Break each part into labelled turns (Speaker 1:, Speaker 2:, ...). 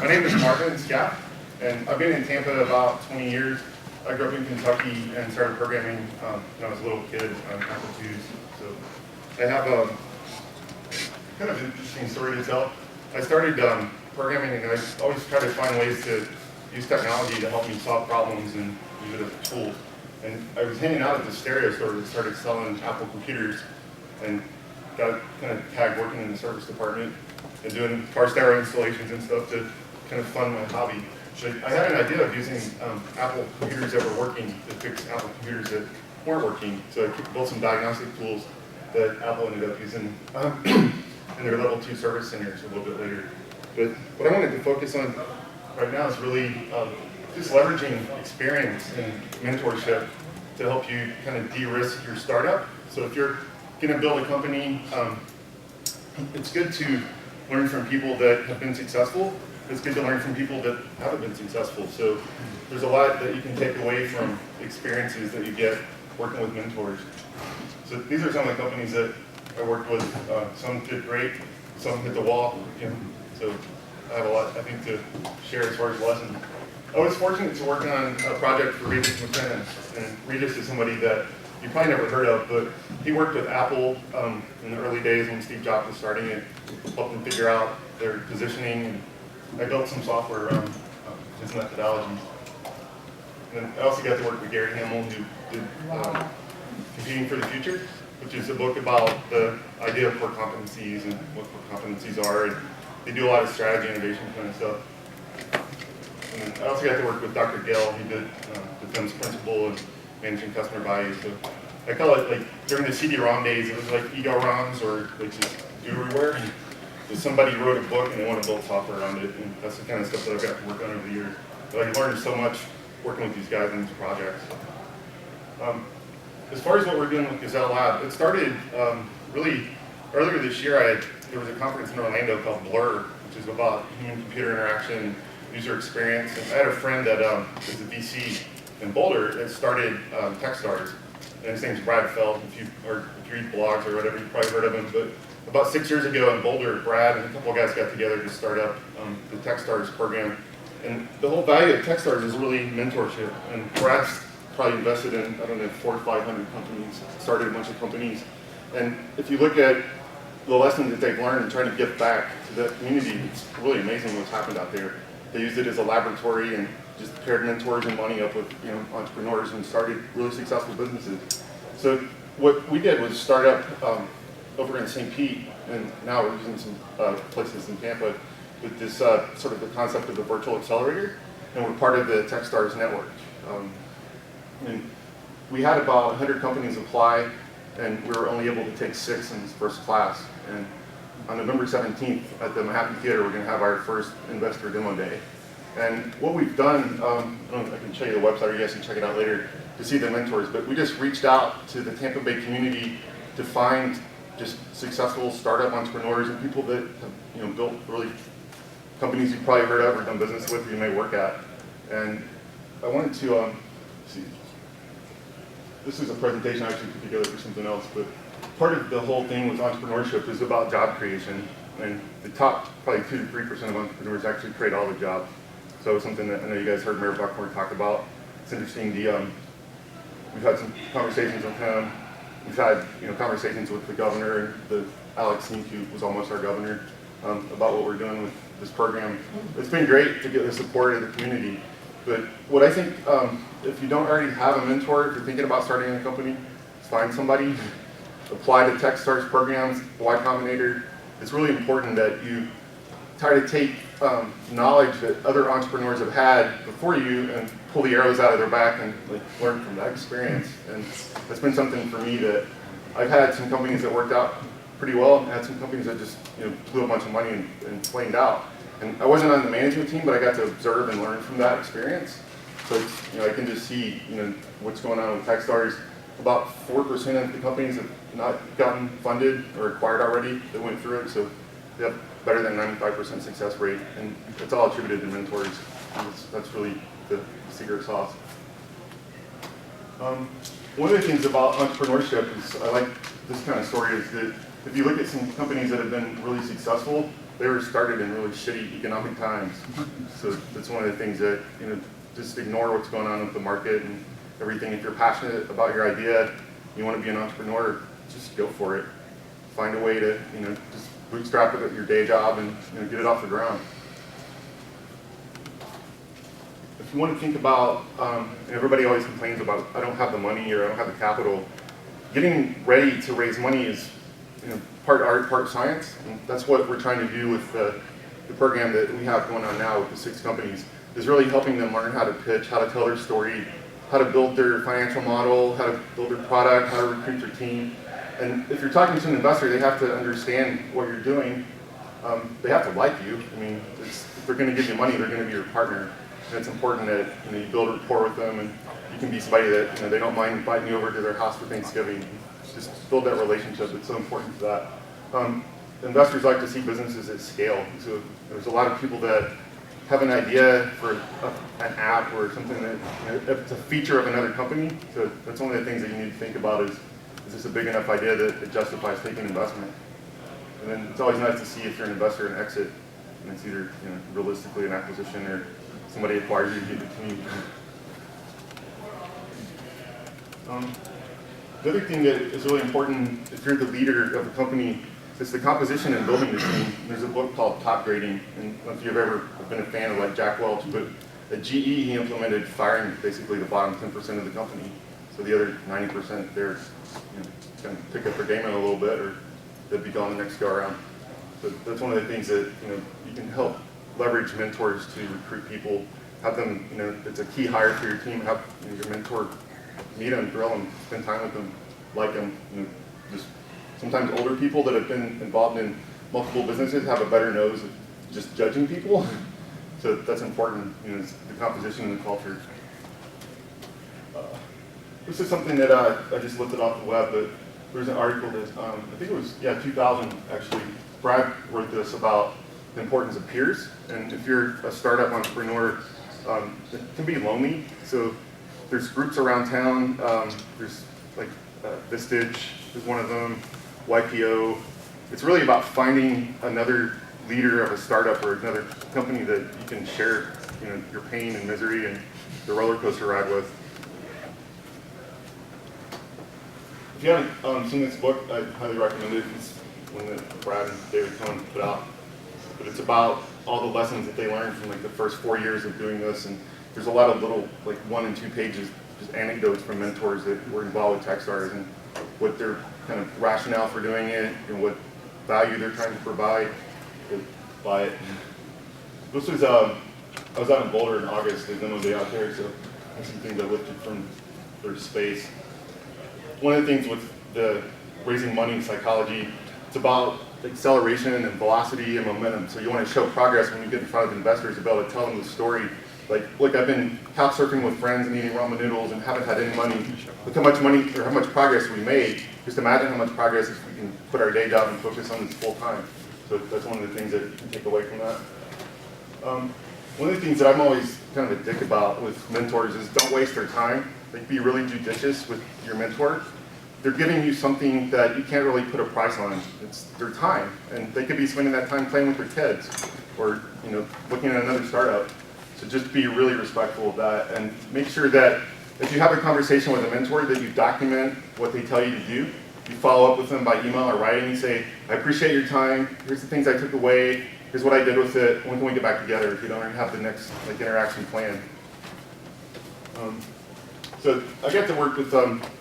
Speaker 1: My name is Marvin Scaff, and I've been in Tampa about 20 years. I grew up in Kentucky and started programming when I was a little kid on Apple IIs. So I have a kind of interesting story to tell. I started programming, and I always try to find ways to use technology to help me solve problems and use it as a tool. And I was hanging out at the stereo store that started selling Apple computers, and got kind of tagged working in the service department and doing car stereo installations and stuff to kind of fund my hobby. But I had an idea of using Apple computers that were working to fix Apple computers that weren't working. So I built some diagnostic tools that Apple ended up using in their level 2 service centers a little bit later. But what I wanted to focus on right now is really just leveraging experience and mentorship to help you kind of de-risk your startup. So if you're going to build a company, it's good to learn from people that have been successful. It's good to learn from people that haven't been successful. So there's a lot that you can take away from experiences that you get working with mentors. So these are some of the companies that I worked with. Some did great, some hit the wall. So I have a lot, I think, to share as far as lessons. I was fortunate to work on a project for Regis McKenna, and Regis is somebody that you probably never heard of, but he worked with Apple in the early days when Steve Jobs was starting it, helped them figure out their positioning, and I built some software around his methodologies. And then I also got to work with Gary Hamel, who did Competing for the Future, which is a book about the idea of core competencies and what core competencies are, and they do a lot of strategy innovation kind of stuff. And then I also got to work with Dr. Gale. He did Defense Principle and Managing Customer Value. So I call it, like, during the CD-ROM days, it was like ego-ROMs or like just everywhere. And somebody wrote a book and they want to build software around it, and that's the kind of stuff that I've got to work on over the years. But I learned so much working with these guys on these projects. As far as what we're doing with Gazelle Lab, it started really earlier this year. There was a conference in Orlando called Blur, which is about human-computer interaction, user experience. And I had a friend that is a VC in Boulder that started Techstars, and his name's Brad Feld. If you read blogs or whatever, you've probably heard of him. But about 6 years ago in Boulder, Brad and a couple of guys got together to start up the Techstars program. And the whole value of Techstars is really mentorship. And Brad's probably invested in, 400 to 500 companies, started a bunch of companies. And if you look at the lessons that they've learned and trying to give back to the community, it's really amazing what's happened out there. They used it as a laboratory and just paired mentors and money up with entrepreneurs and started really successful businesses. So what we did was start up over in St. Pete, and now we're using some places in Tampa with this sort of the concept of the virtual accelerator, and we're part of the Techstars network. And we had about 100 companies apply, and we were only able to take 6 in this first class. And on November 17th at the Mahaffey Theater, we're going to have our first investor demo day. And what we've done, I can show you the website, or you guys can check it out later to see the mentors, but we just reached out to the Tampa Bay community to find just successful startup entrepreneurs and people that have built really companies you've probably heard of or done business with or you may work at. And I wanted to see. This is a presentation I actually put together for something else, but part of the whole thing with entrepreneurship is about job creation, and the top probably 2 to 3% of entrepreneurs actually create all the jobs. So it's something that I know you guys heard Mayor Buckmore talk about. It's interesting. We've had some conversations with him. We've had conversations with the governor, and Alex Sink, who was almost our governor, about what we're doing with this program. It's been great to get the support of the community. But what I think, if you don't already have a mentor, if you're thinking about starting a company, find somebody, apply to Techstars programs, Y Combinator. It's really important that you try to take knowledge that other entrepreneurs have had before you and pull the arrows out of their back and learn from that experience. And that's been something for me that I've had some companies that worked out pretty well, and had some companies that just blew a bunch of money and flamed out. And I wasn't on the management team, but I got to observe and learn from that experience. So I can just see what's going on with Techstars. About 4% of the companies have not gotten funded or acquired already that went through it. So they have better than 95% success rate, and it's all attributed to mentors. That's really the secret sauce. One of the things about entrepreneurship is, I like this kind of story, is that if you look at some companies that have been really successful, they were started in really shitty economic times. So that's one of the things that, just ignore what's going on with the market and everything. If you're passionate about your idea, you want to be an entrepreneur, just go for it. Find a way to, just bootstrap it at your day job and get it off the ground. If you want to think about, everybody always complains about, I don't have the money or I don't have the capital. Getting ready to raise money is part art, part science. And that's what we're trying to do with the program that we have going on now with the 6 companies, is really helping them learn how to pitch, how to tell their story, how to build their financial model, how to build their product, how to recruit their team. And if you're talking to an investor, they have to understand what you're doing. They have to like you. I mean, if they're going to give you money, they're going to be your partner. And it's important that you build rapport with them, and you can be somebody that they don't mind inviting you over to their house for Thanksgiving. Just build that relationship. It's so important to that. Investors like to see businesses at scale. So there's a lot of people that have an idea for an app or something that it's a feature of another company. So that's one of the things that you need to think about is this a big enough idea that it justifies taking investment? And then it's always nice to see if you're an investor and exit, and it's either realistically an acquisition or somebody acquires you to get the team. The other thing that is really important if you're the leader of the company is the composition and building the team. There's a book called Top Grading, and I don't know if you've ever been a fan of like Jack Welch, but at GE he implemented firing basically the bottom 10% of the company. So the other 90% they're kind of pick up their game in a little bit, or they'd be gone the next go around. So that's one of the things that you can help leverage mentors to recruit people. Have them, it's a key hire for your team. Have your mentor meet them, drill them, spend time with them, like them. Just sometimes older people that have been involved in multiple businesses have a better nose of just judging people. So that's important. It's the composition and the culture. This is something that I just looked it off the web, but there's an article that I think it was 2000 actually. Brad wrote this about the importance of peers, and if you're a startup entrepreneur, it can be lonely. So there's groups around town. There's like Vistage is one of them, YPO. It's really about finding another leader of a startup or another company that you can share, your pain and misery and the roller coaster ride with. If you haven't seen this book, I highly recommend it. It's one that Brad and David Cohen put out. But it's about all the lessons that they learned from like the first 4 years of doing this. And there's a lot of little, like 1 and 2 pages, just anecdotes from mentors that were involved with Techstars and what their kind of rationale for doing it and what value they're trying to provide by it. This was, I was out in Boulder in August. There's no day out there, so there's some things I lifted from their space. One of the things with the raising money psychology, it's about acceleration and velocity and momentum. So you want to show progress when you get in front of investors to be able to tell them the story. Like, look, I've been couch surfing with friends and eating ramen noodles and haven't had any money. Look how much money or how much progress we made. Just imagine how much progress if we can put our day job and focus on this full time. So that's one of the things that you can take away from that. One of the things that I'm always kind of a dick about with mentors is don't waste their time. Like, be really judicious with your mentor. They're giving you something that you can't really put a price on. It's their time, and they could be spending that time playing with their kids, or looking at another startup. So just be really respectful of that, and make sure that if you have a conversation with a mentor, that you document what they tell you to do. You follow up with them by email or writing. You say, "I appreciate your time. Here's the things I took away. Here's what I did with it. When can we get back together?" If you don't already have the next interaction planned. So I got to work with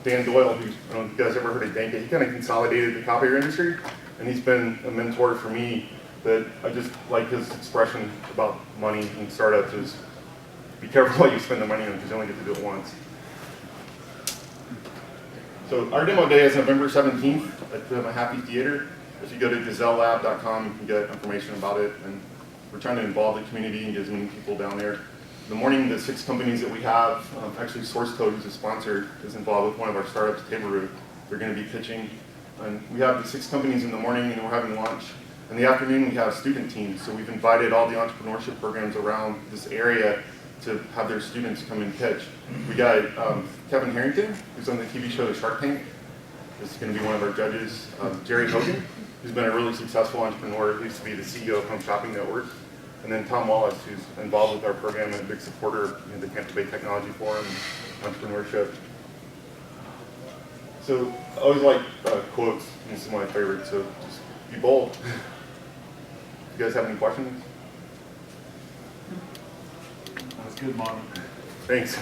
Speaker 1: Dan Doyle, who, I don't know if you guys ever heard of Danka. He kind of consolidated the copier industry, and he's been a mentor for me. That I just like his expression about money and startups is, be careful what you spend the money on because you only get to do it once. So our demo day is November 17th at the Happy Theater. If you go to gazellelab.com, you can get information about it, and we're trying to involve the community and get as many people down there. In the morning, the 6 companies that we have, actually Source Code, who's a sponsor, is involved with one of our startups, Table Root. They're going to be pitching. And we have the 6 companies in the morning, and we're having lunch. In the afternoon, we have student teams. So we've invited all the entrepreneurship programs around this area to have their students come and pitch. We got Kevin Harrington, who's on the TV show The Shark Tank. is going to be one of our judges. Jerry Hogan, who's been a really successful entrepreneur, who used to be the CEO of Home Shopping Network. And then Tom Wallace, who's involved with our program and a big supporter of the Tampa Bay Technology Forum and entrepreneurship. So I always like quotes, and this is my favorite, so just be bold. You guys have any questions?
Speaker 2: That was good, Martin.
Speaker 1: Thanks.